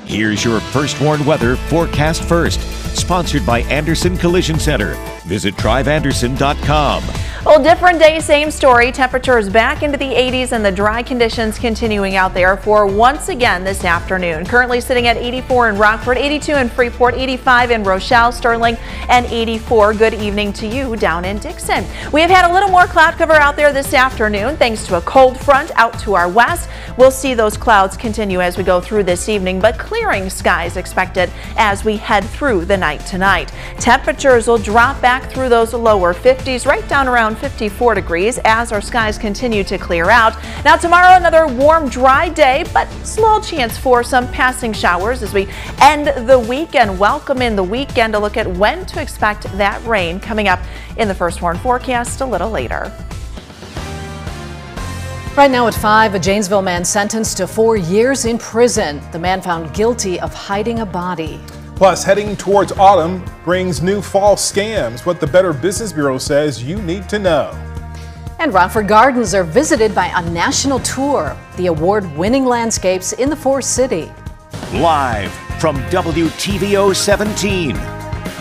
Here's your First Warn Weather Forecast First, sponsored by Anderson Collision Center. Visit driveanderson.com. Well, different day, same story. Temperatures back into the 80s and the dry conditions continuing out there for once again this afternoon. Currently sitting at 84 in Rockford, 82 in Freeport, 85 in Rochelle, Sterling, and 84. Good evening to you down in Dixon. We have had a little more cloud cover out there this afternoon thanks to a cold front out to our west. We'll see those clouds continue as we go through this evening, but clearing skies expected as we head through the night tonight. Temperatures will drop back through those lower 50s, right down around 54 degrees as our skies continue to clear out. Now tomorrow, another warm, dry day, but small chance for some passing showers as we end the week and welcome in the weekend. To look at when to expect that rain coming up in the First Warn forecast a little later. Right now at 5, a Janesville man sentenced to 4 years in prison. The man found guilty of hiding a body. Plus, heading towards autumn brings new fall scams. What the Better Business Bureau says you need to know. And Rockford Gardens are visited by a national tour. The award-winning landscapes in the Forest City. Live from WTVO 17.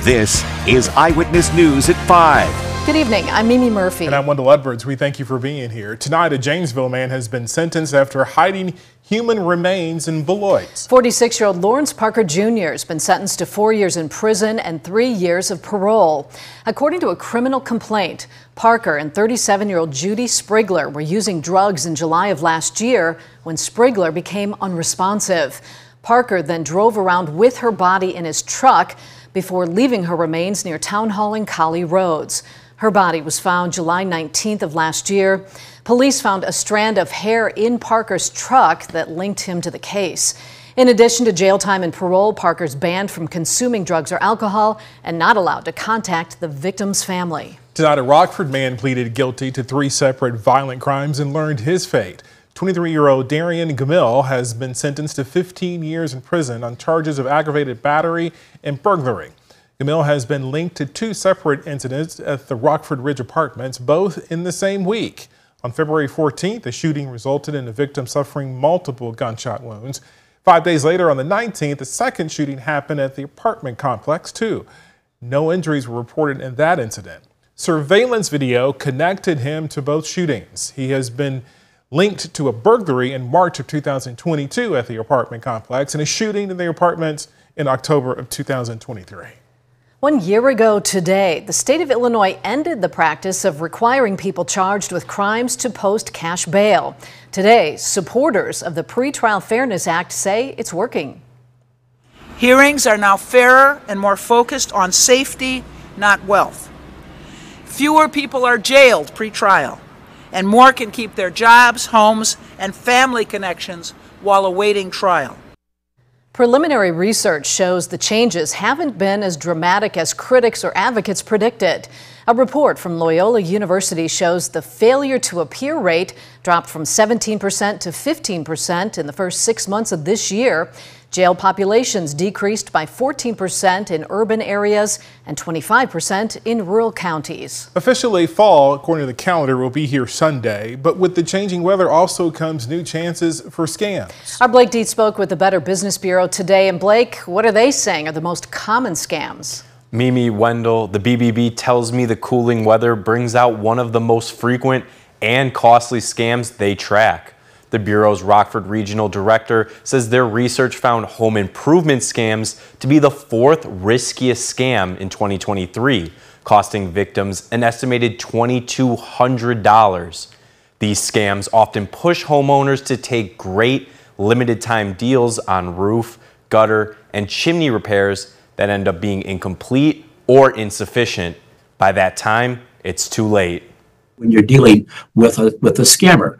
This is Eyewitness News at 5. Good evening, I'm Mimi Murphy. And I'm Wendell Edwards. We thank you for being here. Tonight, a Janesville man has been sentenced after hiding human remains in Beloit. 46-year-old Lawrence Parker Jr. has been sentenced to 4 years in prison and 3 years of parole. According to a criminal complaint, Parker and 37-year-old Judy Sprigler were using drugs in July of last year when Sprigler became unresponsive. Parker then drove around with her body in his truck before leaving her remains near Town Hall and Collie Roads. Her body was found July 19th of last year. Police found a strand of hair in Parker's truck that linked him to the case. In addition to jail time and parole, Parker's banned from consuming drugs or alcohol and not allowed to contact the victim's family. Tonight, a Rockford man pleaded guilty to 3 separate violent crimes and learned his fate. 23-year-old Darian Gamill has been sentenced to 15 years in prison on charges of aggravated battery and burglary. Gamill has been linked to 2 separate incidents at the Rockford Ridge Apartments, both in the same week. On February 14th, a shooting resulted in the victim suffering multiple gunshot wounds. 5 days later, on the 19th, a second shooting happened at the apartment complex, too. No injuries were reported in that incident. Surveillance video connected him to both shootings. He has been linked to a burglary in March of 2022 at the apartment complex and a shooting in the apartments in October of 2023. 1 year ago today, the state of Illinois ended the practice of requiring people charged with crimes to post cash bail. Today, supporters of the Pretrial Fairness Act say it's working. Hearings are now fairer and more focused on safety, not wealth. Fewer people are jailed pre-trial, and more can keep their jobs, homes, and family connections while awaiting trial. Preliminary research shows the changes haven't been as dramatic as critics or advocates predicted. A report from Loyola University shows the failure to appear rate dropped from 17% to 15% in the first 6 months of this year. Jail populations decreased by 14% in urban areas and 25% in rural counties. Officially, fall, according to the calendar, will be here Sunday, but with the changing weather also comes new chances for scams. Our Blake Dietz spoke with the Better Business Bureau today. And Blake, what are they saying are the most common scams? Mimi, Wendell, the BBB tells me the cooling weather brings out one of the most frequent and costly scams they track. The Bureau's Rockford Regional Director says their research found home improvement scams to be the 4th riskiest scam in 2023, costing victims an estimated $2,200. These scams often push homeowners to take great limited-time deals on roof, gutter, and chimney repairs that end up being incomplete or insufficient. By that time, it's too late. When you're dealing with a scammer,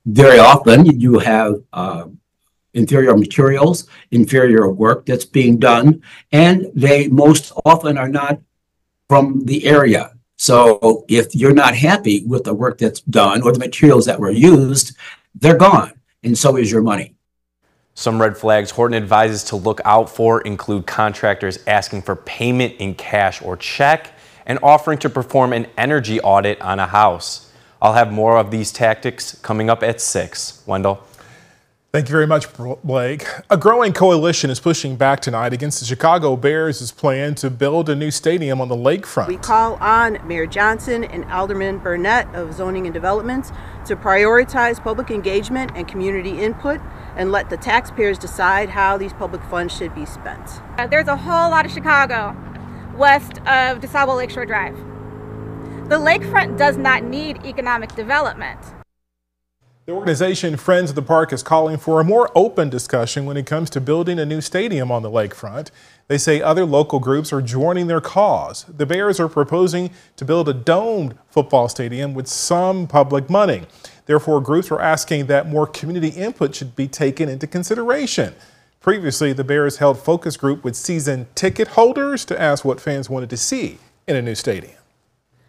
very often you have inferior materials, inferior work that's being done, and they most often are not from the area. So if you're not happy with the work that's done or the materials that were used, they're gone, and so is your money. Some red flags Horton advises to look out for include contractors asking for payment in cash or check and offering to perform an energy audit on a house. I'll have more of these tactics coming up at 6. Wendell. Thank you very much, Blake. A growing coalition is pushing back tonight against the Chicago Bears' plan to build a new stadium on the lakefront. We call on Mayor Johnson and Alderman Burnett of Zoning and Development to prioritize public engagement and community input and let the taxpayers decide how these public funds should be spent. There's a whole lot of Chicago west of DeSable Lakeshore Drive. The lakefront does not need economic development. The organization Friends of the Park is calling for a more open discussion when it comes to building a new stadium on the lakefront. They say other local groups are joining their cause. The Bears are proposing to build a domed football stadium with some public money. Therefore, groups are asking that more community input should be taken into consideration. Previously, the Bears held focus group with season ticket holders to ask what fans wanted to see in a new stadium.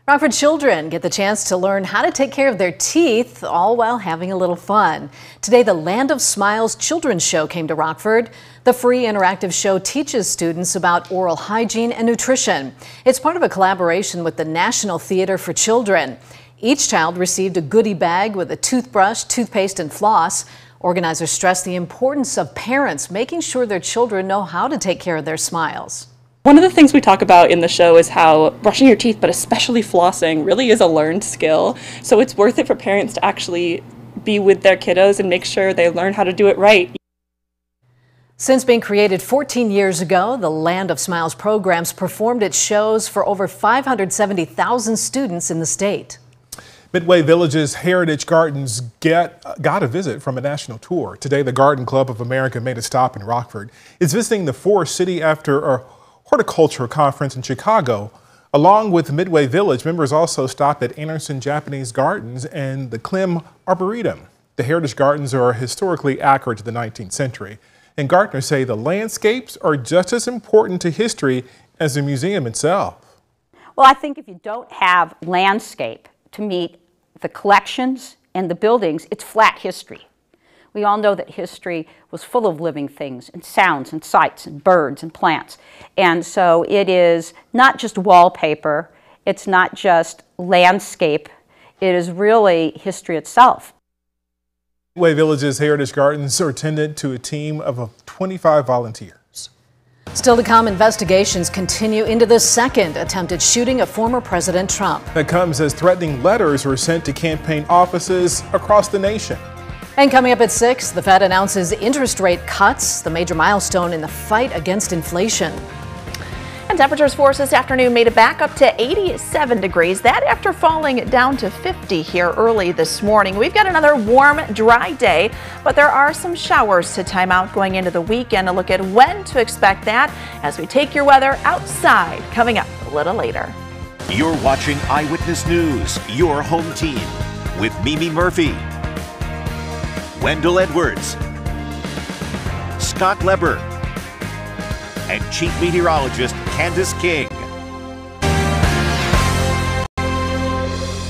Rockford children get the chance to learn how to take care of their teeth, all while having a little fun. Today, the Land of Smiles children's show came to Rockford. The free interactive show teaches students about oral hygiene and nutrition. It's part of a collaboration with the National Theater for Children. Each child received a goodie bag with a toothbrush, toothpaste, and floss. Organizers stress the importance of parents making sure their children know how to take care of their smiles. One of the things we talk about in the show is how brushing your teeth, but especially flossing, really is a learned skill. So it's worth it for parents to actually be with their kiddos and make sure they learn how to do it right. Since being created 14 years ago, the Land of Smiles programs performed its shows for over 570,000 students in the state. Midway Village's Heritage Gardens got a visit from a national tour. Today, the Garden Club of America made a stop in Rockford. It's visiting the Forest City after a horticulture conference in Chicago. Along with Midway Village, members also stopped at Anderson Japanese Gardens and the Clem Arboretum. The Heritage Gardens are historically accurate to the 19th century, and gardeners say the landscapes are just as important to history as the museum itself. Well, I think if you don't have landscape to meet the collections and the buildings, it's flat history. We all know that history was full of living things and sounds and sights and birds and plants. And so it is not just wallpaper, it's not just landscape, it is really history itself. Midway Village's Heritage Gardens are tended to a team of 25 volunteers. Still to come, investigations continue into the second attempted shooting of former President Trump. That comes as threatening letters were sent to campaign offices across the nation. And coming up at 6, the Fed announces interest rate cuts, the major milestone in the fight against inflation. And temperatures for us this afternoon made it back up to 87 degrees. That after falling down to 50 here early this morning. We've got another warm, dry day, but there are some showers to time out going into the weekend. A look at when to expect that as we take your weather outside coming up a little later. You're watching Eyewitness News, your home team, with Mimi Murphy, Wendell Edwards, Scott Leber, and Chief Meteorologist Candace King.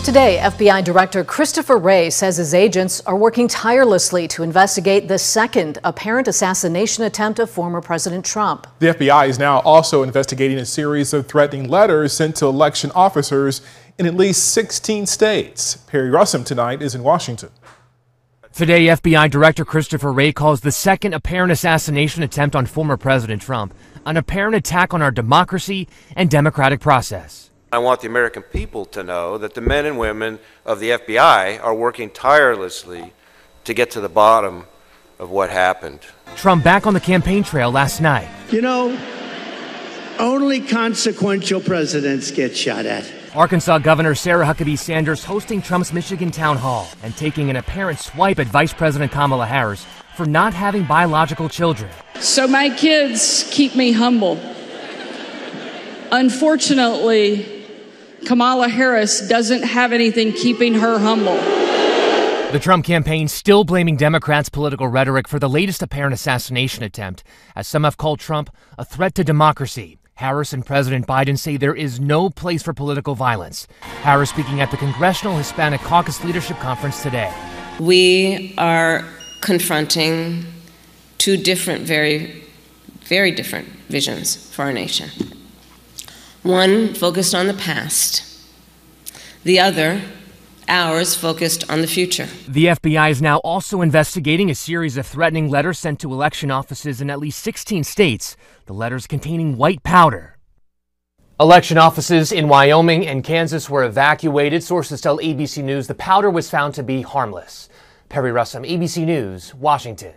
Today, FBI Director Christopher Wray says his agents are working tirelessly to investigate the second apparent assassination attempt of former President Trump. The FBI is now also investigating a series of threatening letters sent to election officers in at least 16 states. Perry Russum tonight is in Washington. Today, FBI Director Christopher Wray calls the second apparent assassination attempt on former President Trump an apparent attack on our democracy and democratic process. I want the American people to know that the men and women of the FBI are working tirelessly to get to the bottom of what happened. Trump back on the campaign trail last night. You know, only consequential presidents get shot at. Arkansas Governor Sarah Huckabee Sanders hosting Trump's Michigan town hall and taking an apparent swipe at Vice President Kamala Harris for not having biological children. So my kids keep me humble. Unfortunately, Kamala Harris doesn't have anything keeping her humble. The Trump campaign still blaming Democrats' political rhetoric for the latest apparent assassination attempt, as some have called Trump a threat to democracy. Harris and President Biden say there is no place for political violence. Harris speaking at the Congressional Hispanic Caucus Leadership Conference today. We are confronting two different, very different visions for our nation. One focused on the past, the other ours focused on the future. The FBI is now also investigating a series of threatening letters sent to election offices in at least 16 states, the letters containing white powder. Election offices in Wyoming and Kansas were evacuated. Sources tell ABC News the powder was found to be harmless. Perry Russum, ABC News, Washington.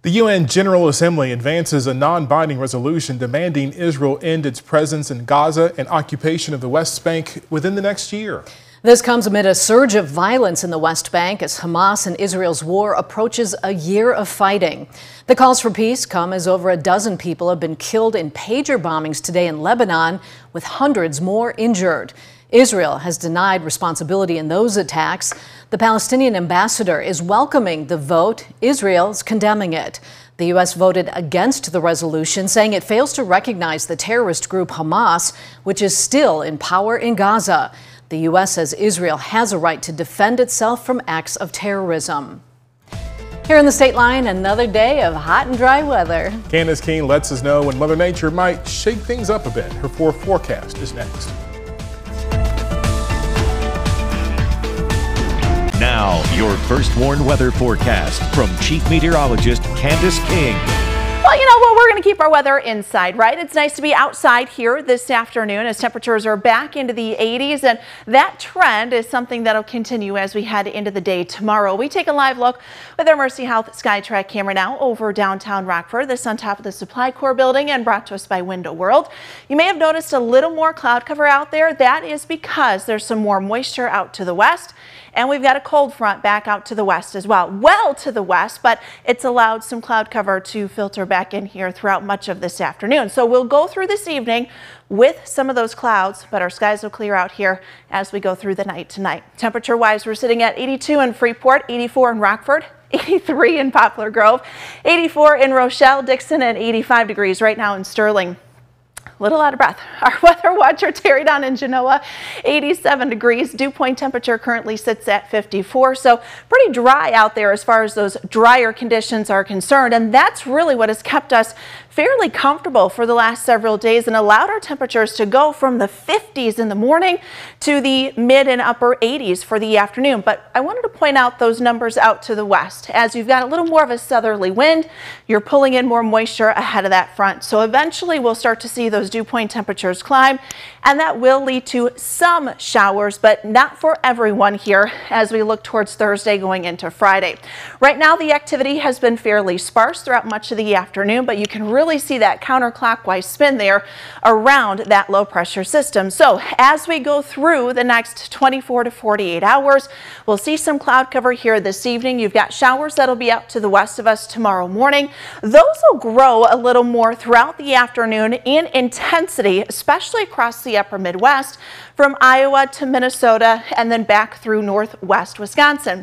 The UN General Assembly advances a non-binding resolution demanding Israel end its presence in Gaza and occupation of the West Bank within the next year. This comes amid a surge of violence in the West Bank as Hamas and Israel's war approaches a year of fighting. The calls for peace come as over a dozen people have been killed in pager bombings today in Lebanon, with hundreds more injured. Israel has denied responsibility in those attacks. The Palestinian ambassador is welcoming the vote. Israel's condemning it. The U.S. voted against the resolution, saying it fails to recognize the terrorist group Hamas, which is still in power in Gaza. The U.S. says Israel has a right to defend itself from acts of terrorism. Here in the State Line, another day of hot and dry weather. Candace King lets us know when Mother Nature might shake things up a bit. Her forecast is next. Now, your first warned weather forecast from Chief Meteorologist Candace King. Well, you know what? We're going to keep our weather inside, right? It's nice to be outside here this afternoon as temperatures are back into the 80s, and that trend is something that'll continue as we head into the day tomorrow. We take a live look with our Mercy Health SkyTrack camera now over downtown Rockford. This on top of the Supply Corps building and brought to us by Window World. You may have noticed a little more cloud cover out there. That is because there's some more moisture out to the west. And we've got a cold front back out to the west as well. Well to the west, but it's allowed some cloud cover to filter back in here throughout much of this afternoon. So we'll go through this evening with some of those clouds, but our skies will clear out here as we go through the night tonight. Temperature-wise, we're sitting at 82 in Freeport, 84 in Rockford, 83 in Poplar Grove, 84 in Rochelle, Dixon, and 85 degrees right now in Sterling. Little out of breath. Our weather watcher Terry down in Genoa, 87 degrees. Dew point temperature currently sits at 54. So pretty dry out there as far as those drier conditions are concerned. And that's really what has kept us fairly comfortable for the last several days and allowed our temperatures to go from the 50s in the morning to the mid and upper 80s for the afternoon. But I wanted to point out those numbers out to the west as you've got a little more of a southerly wind. You're pulling in more moisture ahead of that front. So eventually we'll start to see those dew point temperatures climb, and that will lead to some showers, but not for everyone here as we look towards Thursday going into Friday. Right now the activity has been fairly sparse throughout much of the afternoon, but you can really see that counterclockwise spin there around that low pressure system. So as we go through the next 24 to 48 hours, we'll see some cloud cover here this evening. You've got showers that'll be out to the west of us tomorrow morning. Those will grow a little more throughout the afternoon in intensity, especially across the upper Midwest from Iowa to Minnesota and then back through northwest Wisconsin.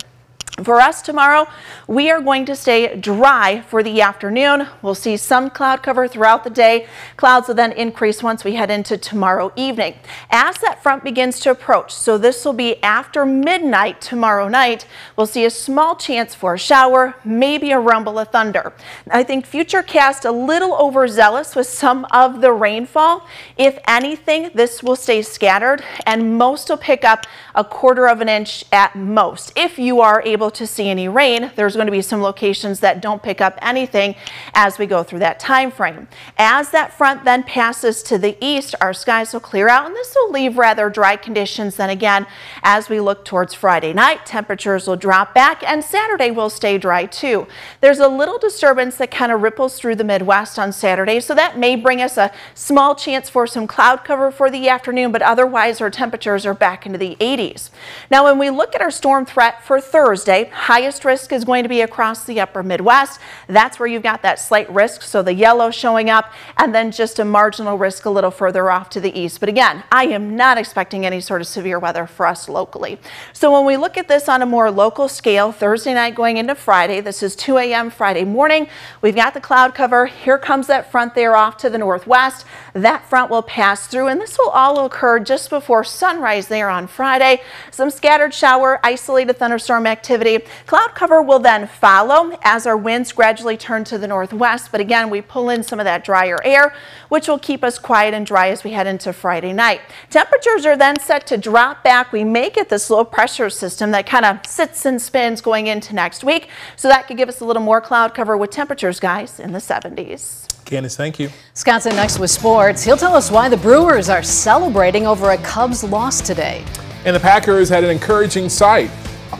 For us tomorrow, we are going to stay dry for the afternoon. We'll see some cloud cover throughout the day. Clouds will then increase once we head into tomorrow evening. As that front begins to approach, so this will be after midnight tomorrow night, we'll see a small chance for a shower, maybe a rumble of thunder. I think Futurecast a little overzealous with some of the rainfall. If anything, this will stay scattered and most will pick up a quarter of an inch at most. If you are able to see any rain, there's going to be some locations that don't pick up anything as we go through that time frame. As that front then passes to the east, our skies will clear out and this will leave rather dry conditions. Then again, as we look towards Friday night, temperatures will drop back and Saturday will stay dry too. There's a little disturbance that kind of ripples through the Midwest on Saturday, so that may bring us a small chance for some cloud cover for the afternoon, but otherwise our temperatures are back into the 80s. Now when we look at our storm threat for Thursday, highest risk is going to be across the upper Midwest. That's where you've got that slight risk, so the yellow showing up, and then just a marginal risk a little further off to the east. But again, I am not expecting any sort of severe weather for us locally. So when we look at this on a more local scale, Thursday night going into Friday, this is 2 a.m. Friday morning, we've got the cloud cover. Here comes that front there off to the northwest. That front will pass through, and this will all occur just before sunrise there on Friday. Some scattered shower, isolated thunderstorm activity activity. Cloud cover will then follow as our winds gradually turn to the northwest. But again, we pull in some of that drier air, which will keep us quiet and dry as we head into Friday night. Temperatures are then set to drop back. We may get this low pressure system that kind of sits and spins going into next week. So that could give us a little more cloud cover with temperatures, guys, in the 70s. Candace, thank you. Scott's in next with sports. He'll tell us why the Brewers are celebrating over a Cubs loss today. And the Packers had an encouraging sight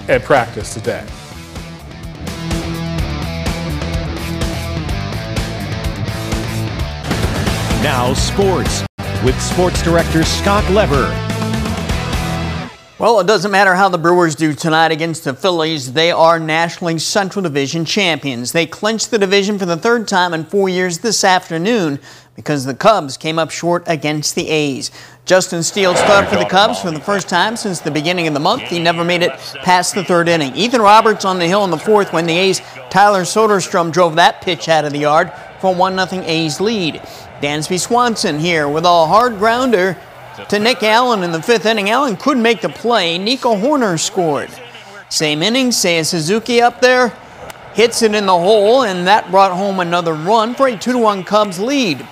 at practice today. Now sports with sports director Scott Lever. Well, it doesn't matter how the Brewers do tonight against the Phillies. They are National League Central Division champions. They clinched the division for the third time in 4 years this afternoon because the Cubs came up short against the A's. Justin Steele started for the Cubs for the first time since the beginning of the month. He never made it past the third inning. Ethan Roberts on the hill in the fourth when the A's' Tyler Soderstrom drove that pitch out of the yard for a 1-0 A's lead. Dansby Swanson here with a hard grounder to Nick Allen in the fifth inning. Allen couldn't make the play. Nico Horner scored. Same inning, Seiya Suzuki up there, hits it in the hole, and that brought home another run for a 2-1 Cubs lead.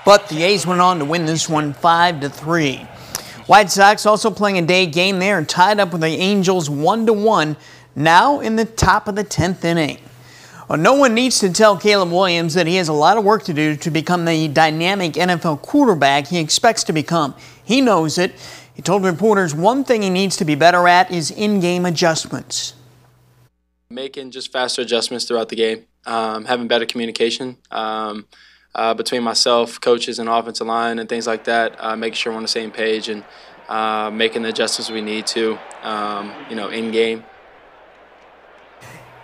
But the A's went on to win this one 5-3. White Sox also playing a day game there and tied up with the Angels 1-1, now in the top of the 10th inning. Well, no one needs to tell Caleb Williams that he has a lot of work to do to become the dynamic NFL quarterback he expects to become. He knows it. He told reporters one thing he needs to be better at is in-game adjustments. Making just faster adjustments throughout the game, having better communication between myself, coaches, and offensive line and things like that, making sure we're on the same page and making the adjustments we need to, in-game.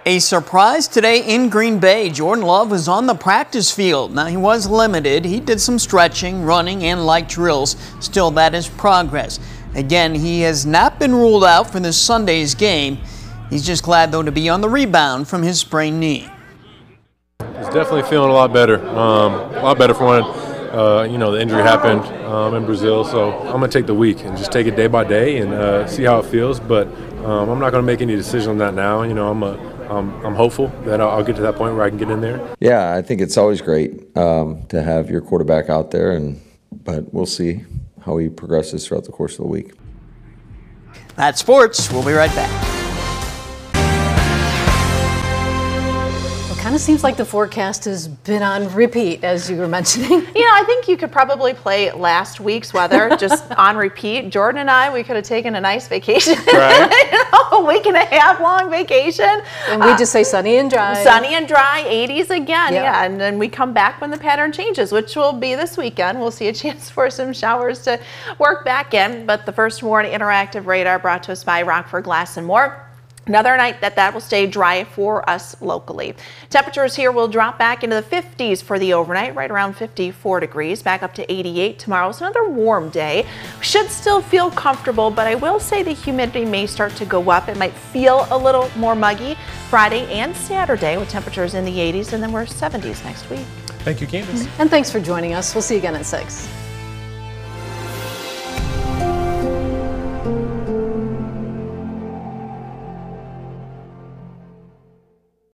A surprise today in Green Bay. Jordan Love was on the practice field. Now, he was limited. He did some stretching, running, and light drills. Still, that is progress. Again, he has not been ruled out for this Sunday's game. He's just glad, though, to be on the rebound from his sprained knee. He's definitely feeling a lot better. A lot better for when, the injury happened in Brazil. So I'm going to take the week and just take it day by day and see how it feels. But I'm not going to make any decision on that now. I'm hopeful that I'll get to that point where I can get in there. Yeah, I think it's always great to have your quarterback out there, but we'll see how he progresses throughout the course of the week. That's sports. We'll be right back. Kind of seems like the forecast has been on repeat, as you were mentioning. I think you could probably play last week's weather just on repeat. Jordan and I, we could have taken a nice vacation, right? A week and a half long vacation. And we just say sunny and dry. Sunny and dry, 80s again, Yep. yeah. And then we come back when the pattern changes, which will be this weekend. We'll see a chance for some showers to work back in. But the first warning interactive radar brought to us by Rockford Glass and More. Another night that will stay dry for us locally. Temperatures here will drop back into the 50s for the overnight, right around 54 degrees, back up to 88 tomorrow. It's another warm day. Should still feel comfortable, but I will say the humidity may start to go up. It might feel a little more muggy Friday and Saturday with temperatures in the 80s, and then we're 70s next week. Thank you, Candace. And thanks for joining us. We'll see you again at 6.